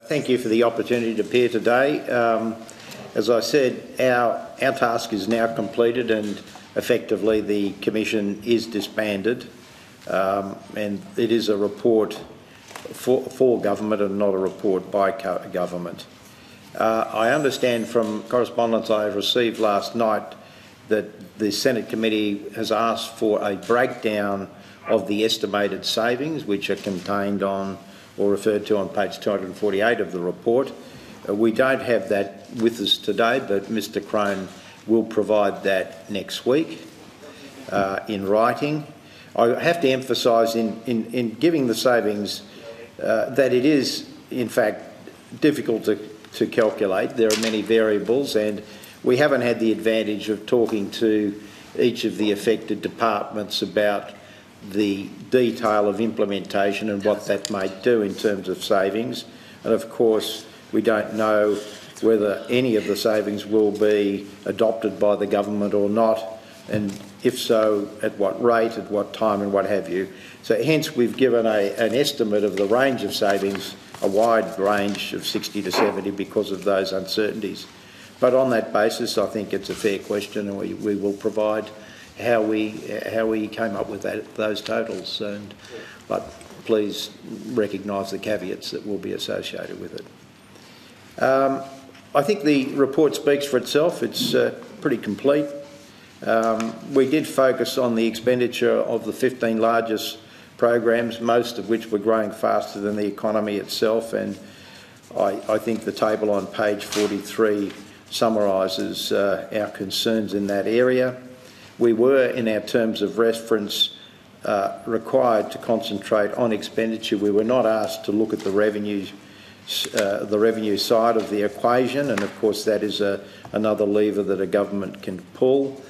Thank you for the opportunity to appear today. As I said, our task is now completed and effectively the Commission is disbanded, and it is a report for government and not a report by government. I understand from correspondence I received last night that the Senate committee has asked for a breakdown of the estimated savings which are contained on or referred to on page 248 of the report. We don't have that with us today, but Mr Crone will provide that next week in writing. I have to emphasise in giving the savings that it is in fact difficult to calculate. There are many variables and we haven't had the advantage of talking to each of the affected departments about the detail of implementation and what that might do in terms of savings. And of course, we don't know whether any of the savings will be adopted by the government or not, and if so, at what rate, at what time and what have you. So hence we've given an estimate of the range of savings, a wide range of 60 to 70 because of those uncertainties. But on that basis, I think it's a fair question, and we will provide how we came up with those totals. But please recognise the caveats that will be associated with it. I think the report speaks for itself. It's pretty complete. We did focus on the expenditure of the 15 largest programs, most of which were growing faster than the economy itself, and I think the table on page 43 summarises our concerns in that area. We were, in our terms of reference, required to concentrate on expenditure. We were not asked to look at the revenue side of the equation, and of course that is another lever that a government can pull.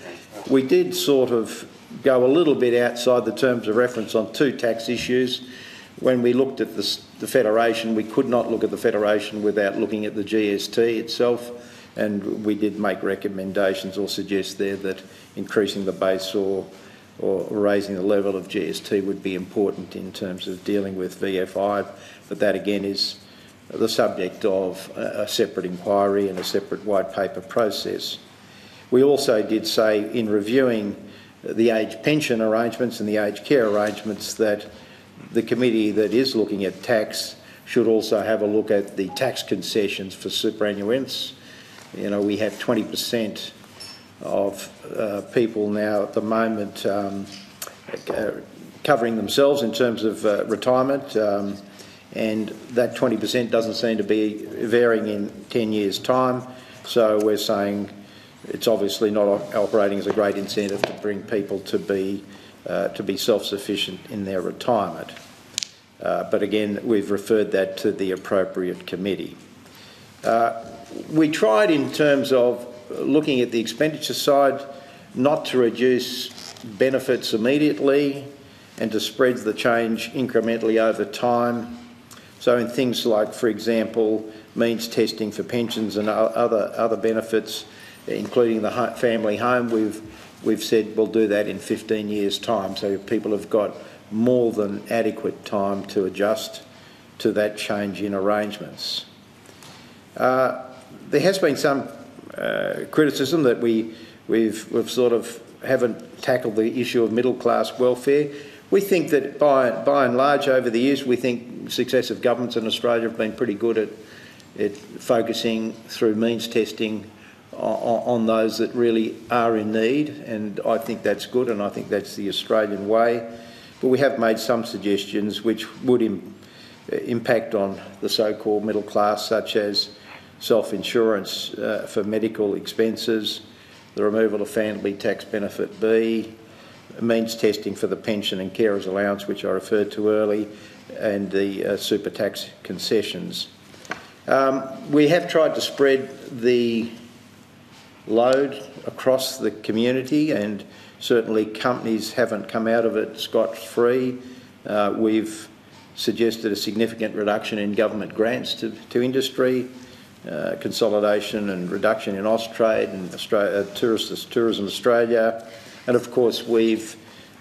We did sort of go a little bit outside the terms of reference on two tax issues. When we looked at the Federation, we could not look at the Federation without looking at the GST itself, and we did make recommendations or suggest there that increasing the base or raising the level of GST would be important in terms of dealing with VFI, but that again is the subject of a separate inquiry and a separate white paper process. We also did say in reviewing the age pension arrangements and the aged care arrangements that the committee that is looking at tax should also have a look at the tax concessions for superannuants. You know, we have 20% of people now at the moment covering themselves in terms of retirement, and that 20% doesn't seem to be varying in 10 years' time. So we're saying it's obviously not operating as a great incentive to bring people to be self-sufficient in their retirement. But again, we've referred that to the appropriate committee. We tried, in terms of looking at the expenditure side, not to reduce benefits immediately and to spread the change incrementally over time. So in things like, for example, means testing for pensions and other benefits, including the family home, we've said we'll do that in 15 years' time, so people have got more than adequate time to adjust to that change in arrangements. There has been some criticism that we've sort of haven't tackled the issue of middle class welfare. We think that by and large over the years, we think successive governments in Australia have been pretty good at focusing through means testing on those that really are in need, and I think that's good, and I think that's the Australian way. But we have made some suggestions which would impact on the so-called middle class, such as self-insurance for medical expenses, the removal of family tax benefit B, means testing for the pension and carers allowance, which I referred to early, and the super tax concessions. We have tried to spread the load across the community, and certainly companies haven't come out of it scot-free. We've suggested a significant reduction in government grants to industry, consolidation and reduction in Austrade and Tourism Australia, and of course we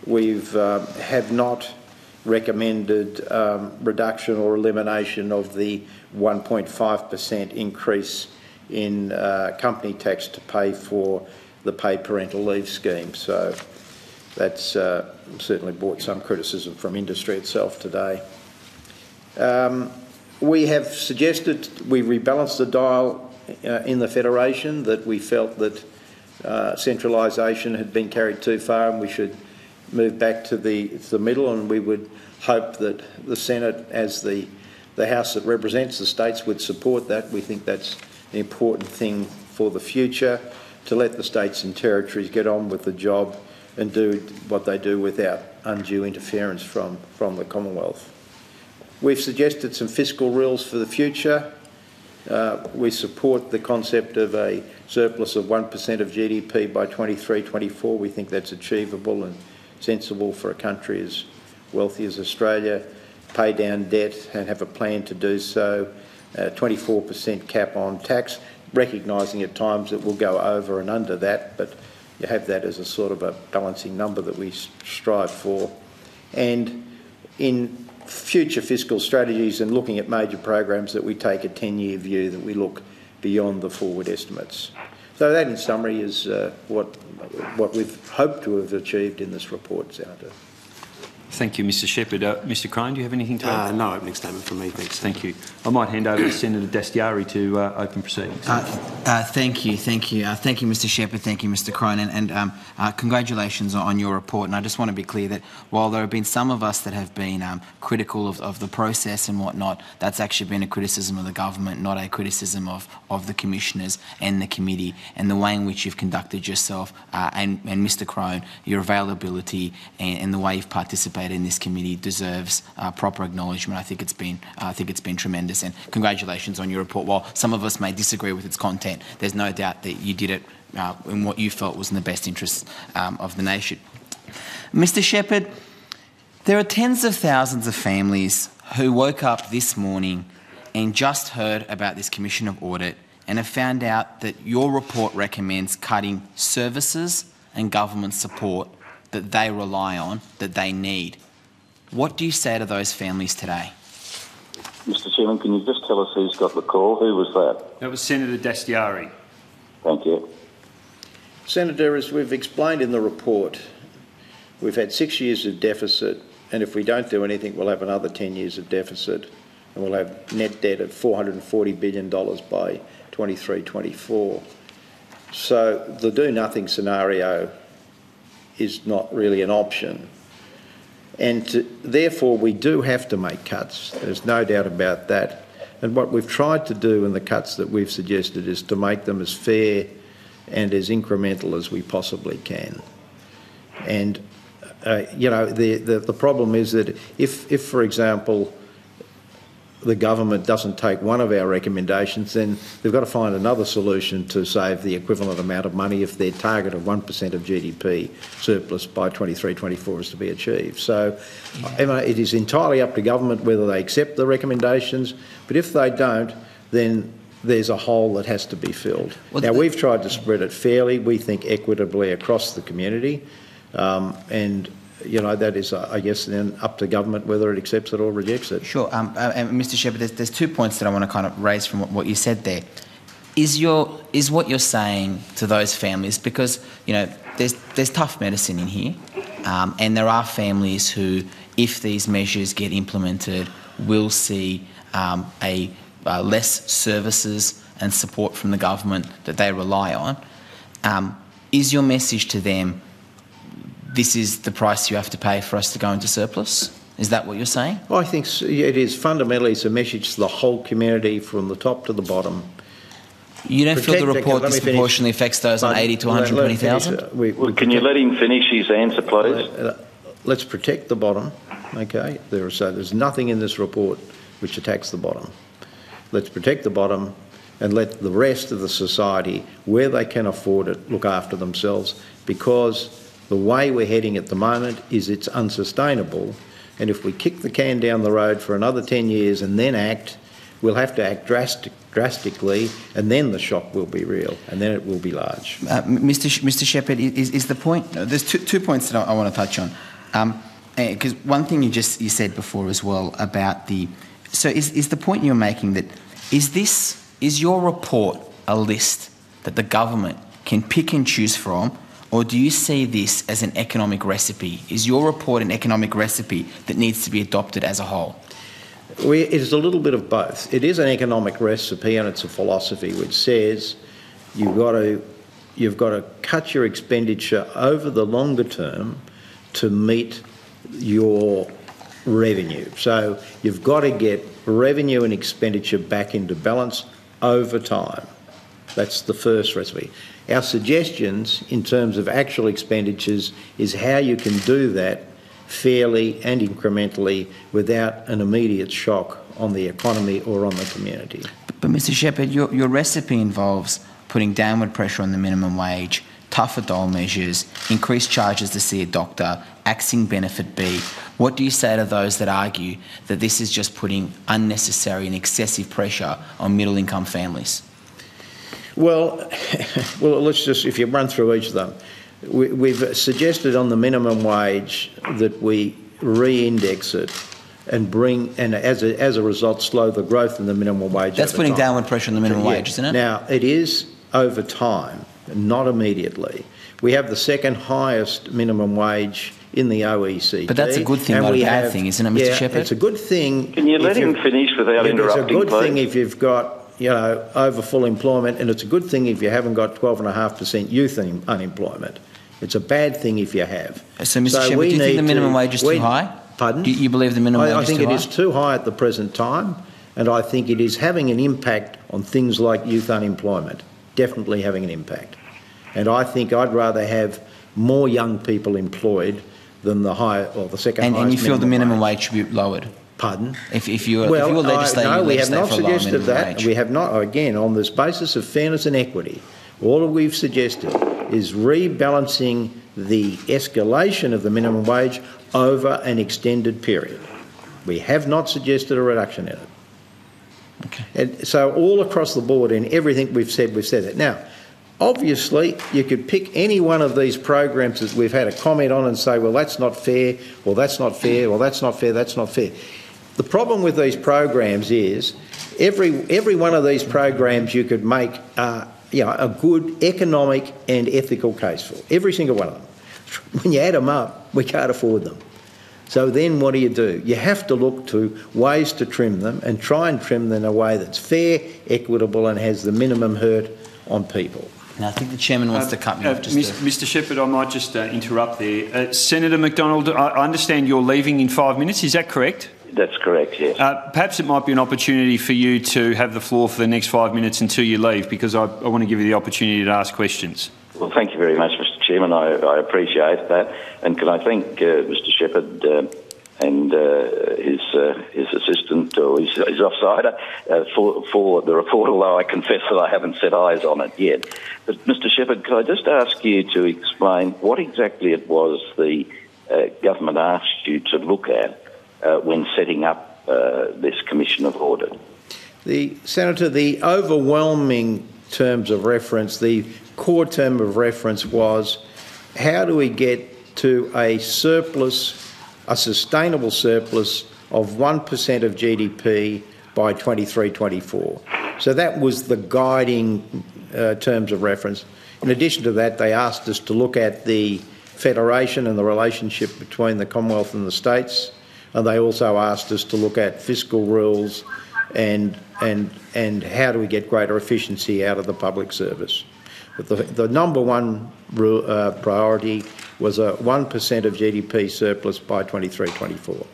have not recommended reduction or elimination of the 1.5% increase in company tax to pay for the paid parental leave scheme. So that's certainly brought some criticism from industry itself today. We have suggested we rebalance the dial in the Federation, that we felt that centralisation had been carried too far and we should move back to the middle, and we would hope that the Senate, as the House that represents the states, would support that. We think that's an important thing for the future, to let the states and territories get on with the job and do what they do without undue interference from the Commonwealth. We've suggested some fiscal rules for the future. We support the concept of a surplus of 1% of GDP by 23-24. We think that's achievable and sensible for a country as wealthy as Australia. Pay down debt and have a plan to do so. 24% cap on tax, recognising at times it will go over and under that, but you have that as a sort of a balancing number that we strive for. And in future fiscal strategies and looking at major programs, that we take a 10-year view, that we look beyond the forward estimates. So that, in summary, is what we've hoped to have achieved in this report, Senator. Thank you, Mr Shepherd. Mr Crone, do you have anything to add? No opening statement from me, thanks. Thank you. I might hand over to Senator Dastyari to open proceedings. Thank you, Mr Shepherd. Thank you, Mr Crone, and congratulations on your report. And I just want to be clear that while there have been some of us that have been critical of the process and whatnot, that's actually been a criticism of the government, not a criticism of the commissioners and the committee, and the way in which you've conducted yourself, and Mr Crone, your availability and the way you've participated in this committee deserves proper acknowledgement. I think it's been tremendous, and congratulations on your report. While some of us may disagree with its content, there's no doubt that you did it in what you felt was in the best interests of the nation. Mr Shepherd, there are tens of thousands of families who woke up this morning and just heard about this Commission of Audit and have found out that your report recommends cutting services and government support that they rely on, that they need. What do you say to those families today? Mr Chairman, can you just tell us who's got the call? Who was that? That was Senator Dastyari. Thank you. Senator, as we've explained in the report, we've had 6 years of deficit, and if we don't do anything, we'll have another 10 years of deficit, and we'll have net debt of $440 billion by 23-24. So the do-nothing scenario is not really an option. And therefore, we do have to make cuts. There's no doubt about that. And what we've tried to do in the cuts that we've suggested is to make them as fair and as incremental as we possibly can. And, you know, the problem is that if, for example, the government doesn't take one of our recommendations, then they've got to find another solution to save the equivalent amount of money if their target of 1% of GDP surplus by 23-24 is to be achieved. So it is entirely up to government whether they accept the recommendations, but if they don't, then there's a hole that has to be filled. Well, now, we've tried to spread it fairly, we think equitably across the community, and you know, that is, I guess, then up to government whether it accepts it or rejects it. Sure. And Mr Shepherd, there's 2 points that I want to kind of raise from what you said there. Is what you're saying to those families, because, you know, there's tough medicine in here, and there are families who, if these measures get implemented, will see less services and support from the government that they rely on. Is your message to them, this is the price you have to pay for us to go into surplus? Is that what you're saying? I think it is. Fundamentally, it's a message to the whole community from the top to the bottom. You don't feel the report disproportionately affects those on 80 to 120,000? Can you let him finish his answer, please? Let's protect the bottom, okay? There's nothing in this report which attacks the bottom. Let's protect the bottom and let the rest of the society, where they can afford it, look after themselves, because the way we're heading at the moment is it's unsustainable, and if we kick the can down the road for another 10 years and then act, we'll have to act drastically, and then the shock will be real, and then it will be large. Mr Shepherd, is the point... There's two points that I want to touch on. Because one thing you said before as well about the... So is the point you're making that is your report a list that the government can pick and choose from, or do you see this as an economic recipe? Is your report an economic recipe that needs to be adopted as a whole? It is a little bit of both. It is an economic recipe, and it's a philosophy which says you've got to cut your expenditure over the longer term to meet your revenue. So you've got to get revenue and expenditure back into balance over time. That's the first recipe. Our suggestions in terms of actual expenditures is how you can do that fairly and incrementally without an immediate shock on the economy or on the community. But Mr Shepherd, your recipe involves putting downward pressure on the minimum wage, tougher dole measures, increased charges to see a doctor, axing benefit B. What do you say to those that argue that this is just putting unnecessary and excessive pressure on middle income families? Well, let's just, if you run through each of them, we've suggested on the minimum wage that we re-index it and as a result slow the growth in the minimum wage. That's putting downward pressure on the minimum wage, isn't it? Now, it is over time, not immediately. We have the second highest minimum wage in the OECD. But that's a good thing, not a bad thing, isn't it, Mr Shepherd? It's a good thing. Can you let him finish without interrupting, please? It's a good thing if you've got, over full employment, and it's a good thing if you haven't got 12.5% youth unemployment. It's a bad thing if you have. So, Mr Shepherd, do you think the minimum wage is too high? Pardon? Do you believe the minimum wage is too high? I think it is too high at the present time, and I think it is having an impact on things like youth unemployment, definitely having an impact. And I think I'd rather have more young people employed than the second highest. And you feel the minimum wage should be lowered? Pardon? If you're legislating, no, we have not for a lower suggested minimum that. wage. We have not, again, on this basis of fairness and equity, all we've suggested is rebalancing the escalation of the minimum wage over an extended period. We have not suggested a reduction in it. Okay. And so all across the board in everything we've said that. Now, obviously, you could pick any one of these programs that we've had a comment on and say, well, that's not fair, or that's not fair, or that's not fair, that's not fair. The problem with these programs is every one of these programs you could make a good economic and ethical case for, every single one of them. When you add them up, we can't afford them. So then what do? You have to look to ways to trim them and try and trim them in a way that's fair, equitable, and has the minimum hurt on people. Now, I think the chairman wants to cut me off. Mr Shepherd, I might just interrupt there. Senator McDonald, I understand you're leaving in 5 minutes. Is that correct? That's correct, yes. Perhaps it might be an opportunity for you to have the floor for the next 5 minutes until you leave, because I want to give you the opportunity to ask questions. Well, thank you very much, Mr Chairman. I appreciate that. And can I thank Mr Shepherd and his assistant or his offsider for the report, although I confess that I haven't set eyes on it yet. But Mr Shepherd, could I just ask you to explain what exactly it was the government asked you to look at when setting up this Commission of Audit? Senator, the overwhelming terms of reference, the core term of reference was how do we get to a surplus, a sustainable surplus of 1% of GDP by 23-24. So that was the guiding terms of reference. In addition to that, they asked us to look at the federation and the relationship between the Commonwealth and the states, and they also asked us to look at fiscal rules and how do we get greater efficiency out of the public service. But the number one priority was a 1% of GDP surplus by 23-24.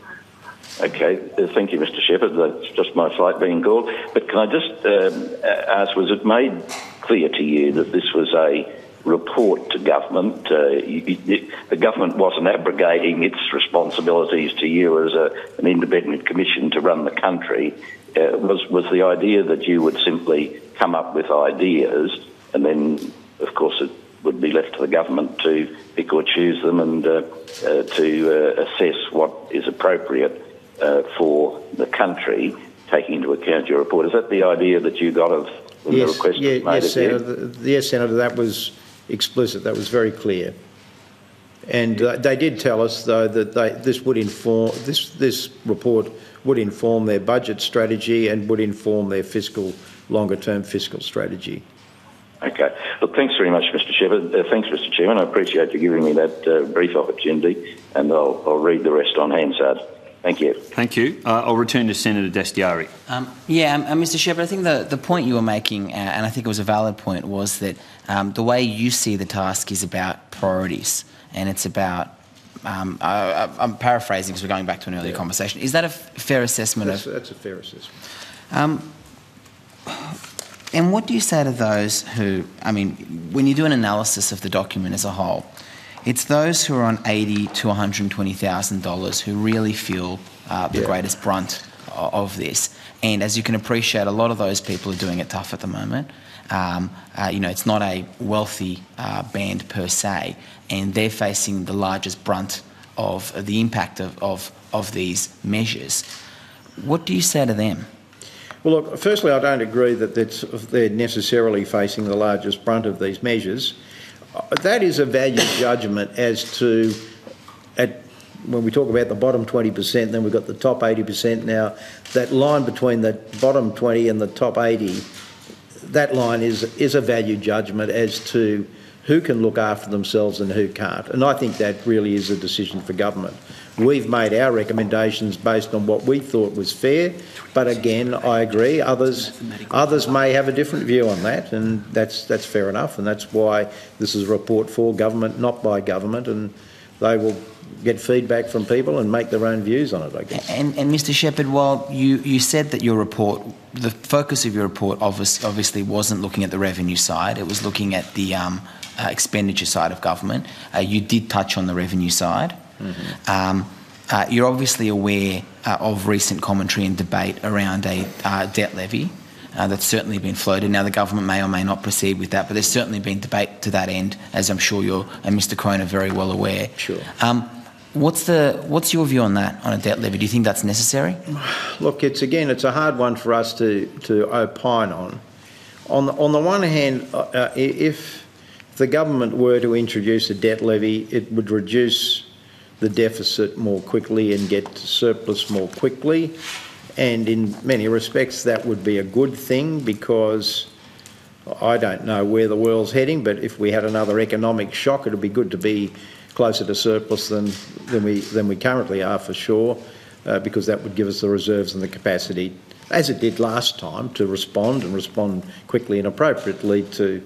Okay, thank you, Mr Shepherd. That's just my flight being called. But can I just ask, was it made clear to you that this was a report to government? The government wasn't abrogating its responsibilities to you as an independent commission to run the country. Was the idea that you would simply come up with ideas and then, of course, it would be left to the government to pick or choose them and to assess what is appropriate for the country, taking into account your report? Is that the idea that you got of when the request was made? Yes, Senator. Yes, Senator, that was explicit. That was very clear. And they did tell us, though, that this report would inform their budget strategy and would inform their longer-term fiscal strategy. Okay. Look, thanks very much, Mr. Shepherd. Thanks, Mr. Chairman. I appreciate you giving me that brief opportunity, and I'll read the rest on Hansard. Thank you. Thank you. I'll return to Senator Dastyari. Mr. Shepherd, I think the point you were making, and I think it was a valid point, was that the way you see the task is about priorities, and it's about, I'm paraphrasing because we're going back to an earlier conversation. Is that a fair assessment? That's a fair assessment. And what do you say to those who, when you do an analysis of the document as a whole, it's those who are on $80,000 to $120,000 who really feel the greatest brunt of this. And as you can appreciate, a lot of those people are doing it tough at the moment. It's not a wealthy band per se, and they're facing the largest brunt of the impact of these measures. What do you say to them? Well, look, firstly, I don't agree that they're necessarily facing the largest brunt of these measures. That is a value judgment as to, when we talk about the bottom 20%, then we've got the top 80%. Now, that line between the bottom 20 and the top 80, that line is a value judgment as to who can look after themselves and who can't. And I think that really is a decision for government. We've made our recommendations based on what we thought was fair, but again, I agree, others may have a different view on that, and that's fair enough, and that's why this is a report for government, not by government, and they will get feedback from people and make their own views on it, I guess. And Mr. Shepherd, while you said that your report, the focus of your report obviously wasn't looking at the revenue side, it was looking at the expenditure side of government. You did touch on the revenue side. Mm-hmm. You're obviously aware of recent commentary and debate around a debt levy that's certainly been floated. Now, the government may or may not proceed with that, but there's certainly been debate to that end, as I'm sure you and Mr. Crone are very well aware. Sure. What's your view on that, on a debt levy? Do you think that's necessary? Look, it's a hard one for us to opine on. On the one hand, if the government were to introduce a debt levy, it would reduce the deficit more quickly and get to surplus more quickly. And in many respects, that would be a good thing, because I don't know where the world's heading, but if we had another economic shock, it would be good to be closer to surplus than we currently are, for sure, because that would give us the reserves and the capacity, as it did last time, to respond quickly and appropriately to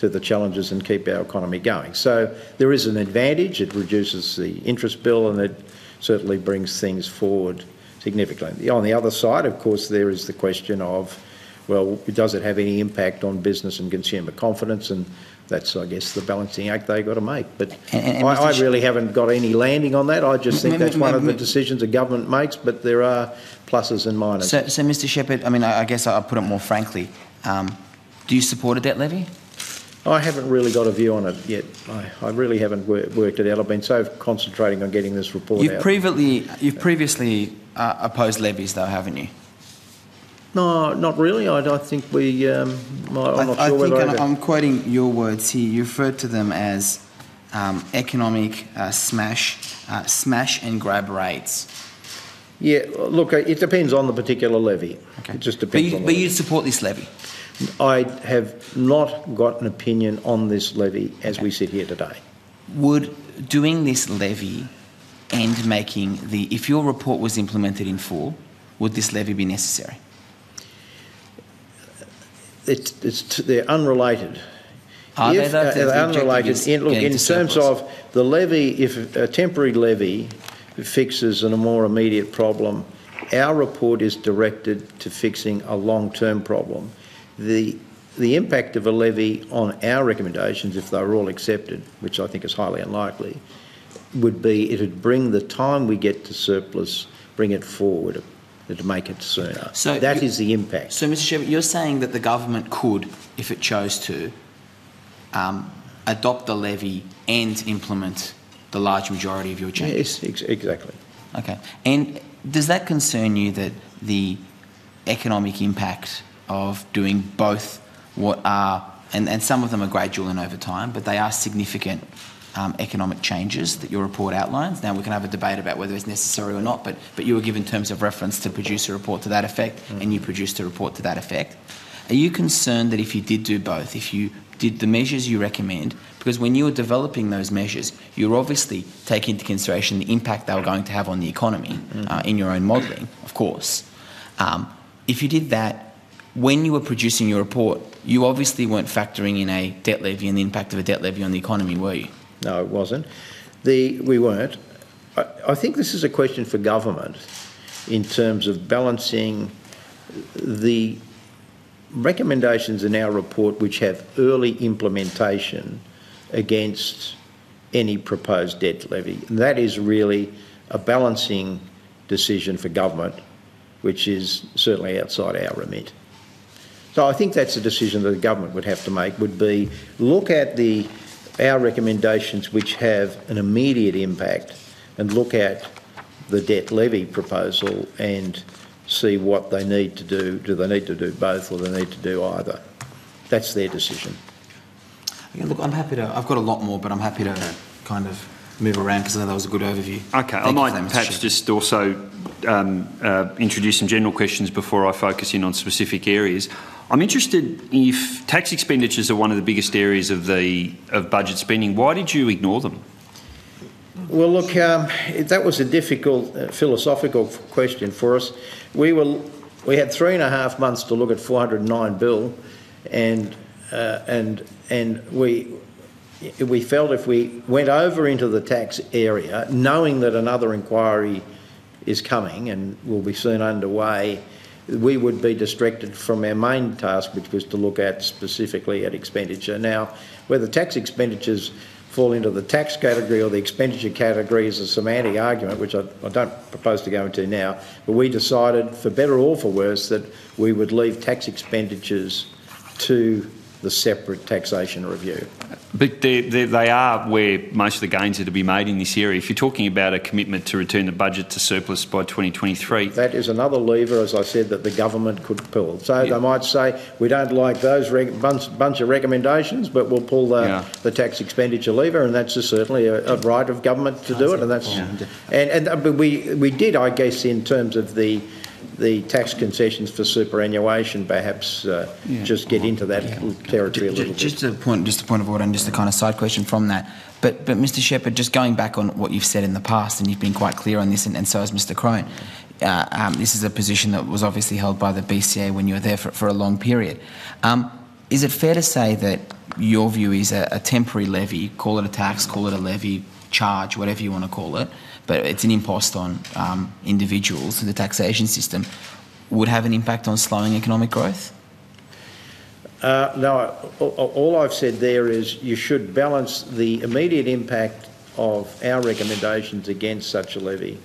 the challenges and keep our economy going. So there is an advantage. It reduces the interest bill, and it certainly brings things forward significantly. On the other side, of course, there is the question of, well, does it have any impact on business and consumer confidence? And that's, I guess, the balancing act they've got to make. But I really haven't got any landing on that. I just think that's one of the decisions a government makes, but there are pluses and minuses. So Mr. Shepherd, I guess I'll put it more frankly. Do you support a debt levy? I haven't really got a view on it yet. I really haven't worked it out. I've been so concentrating on getting this report out. You've previously opposed levies, though, haven't you? No, not really. I think we. I'm not sure whether I'm quoting your words here. You referred to them as economic smash and grab rates. Yeah, look, it depends on the particular levy. Okay. It just depends. But you support this levy? I have not got an opinion on this levy as we sit here today. Would doing this levy and if your report was implemented in full, would this levy be necessary? They're unrelated. Are they though? They're unrelated. In terms of the levy, if a temporary levy fixes a more immediate problem, our report is directed to fixing a long-term problem. The impact of a levy on our recommendations, if they were all accepted, which I think is highly unlikely, would be it'd bring the time we get to surplus, bring it forward, to make it sooner. So that is the impact. So, Mr. Shepherd, you're saying that the government could, if it chose to, adopt the levy and implement the large majority of your changes? Yes, exactly. Okay. And does that concern you, that the economic impact of doing both what are, and some of them are gradual and over time, but they are significant economic changes that your report outlines. Now, we can have a debate about whether it's necessary or not, but you were given terms of reference to produce a report to that effect, and you produced a report to that effect. Are you concerned that if you did do both, if you did the measures you recommend, because when you were developing those measures, you're obviously taking into consideration the impact they were going to have on the economy in your own modelling, of course. If you did that, when you were producing your report, you obviously weren't factoring in a debt levy and the impact of a debt levy on the economy, were you? No, it wasn't. We weren't. I think this is a question for government in terms of balancing the recommendations in our report which have early implementation against any proposed debt levy. And that is really a balancing decision for government, which is certainly outside our remit. So I think that's a decision that the government would have to make, would be look at our recommendations which have an immediate impact and look at the debt levy proposal and see what they need to do. Do they need to do both, or do they need to do either? That's their decision. Okay, look, I'm happy to... I've got a lot more, but I'm happy to kind of move around because I know that was a good overview. Okay, I might perhaps just also introduce some general questions before I focus in on specific areas. I'm interested if tax expenditures are one of the biggest areas of budget spending. Why did you ignore them? Well, look, that was a difficult philosophical question for us. We had 3.5 months to look at 409 bill, and we felt if we went over into the tax area, knowing that another inquiry is coming and will be soon underway, we would be distracted from our main task, which was to look at specifically at expenditure. Now, whether tax expenditures fall into the tax category or the expenditure category is a semantic argument, which I don't propose to go into now, but we decided, for better or for worse, that we would leave tax expenditures to the separate taxation review. But they are where most of the gains are to be made in this area. If you're talking about a commitment to return the budget to surplus by 2023... That is another lever, as I said, that the government could pull. So they might say, we don't like those bunch of recommendations, but we'll pull the tax expenditure lever, and that's certainly a right of government to do it. And that's but we did, I guess, in terms of the tax concessions for superannuation, perhaps just get into that territory a little bit. Just a point of order and just a kind of side question from that. But Mr. Shepherd, just going back on what you've said in the past, and you've been quite clear on this, and so has Mr. Crone. This is a position that was obviously held by the BCA when you were there for a long period. Is it fair to say that your view is a temporary levy, call it a tax, call it a levy, charge, whatever you want to call it, but it's an impost on individuals, the taxation system, would have an impact on slowing economic growth? No, all I've said there is you should balance the immediate impact of our recommendations against such a levy.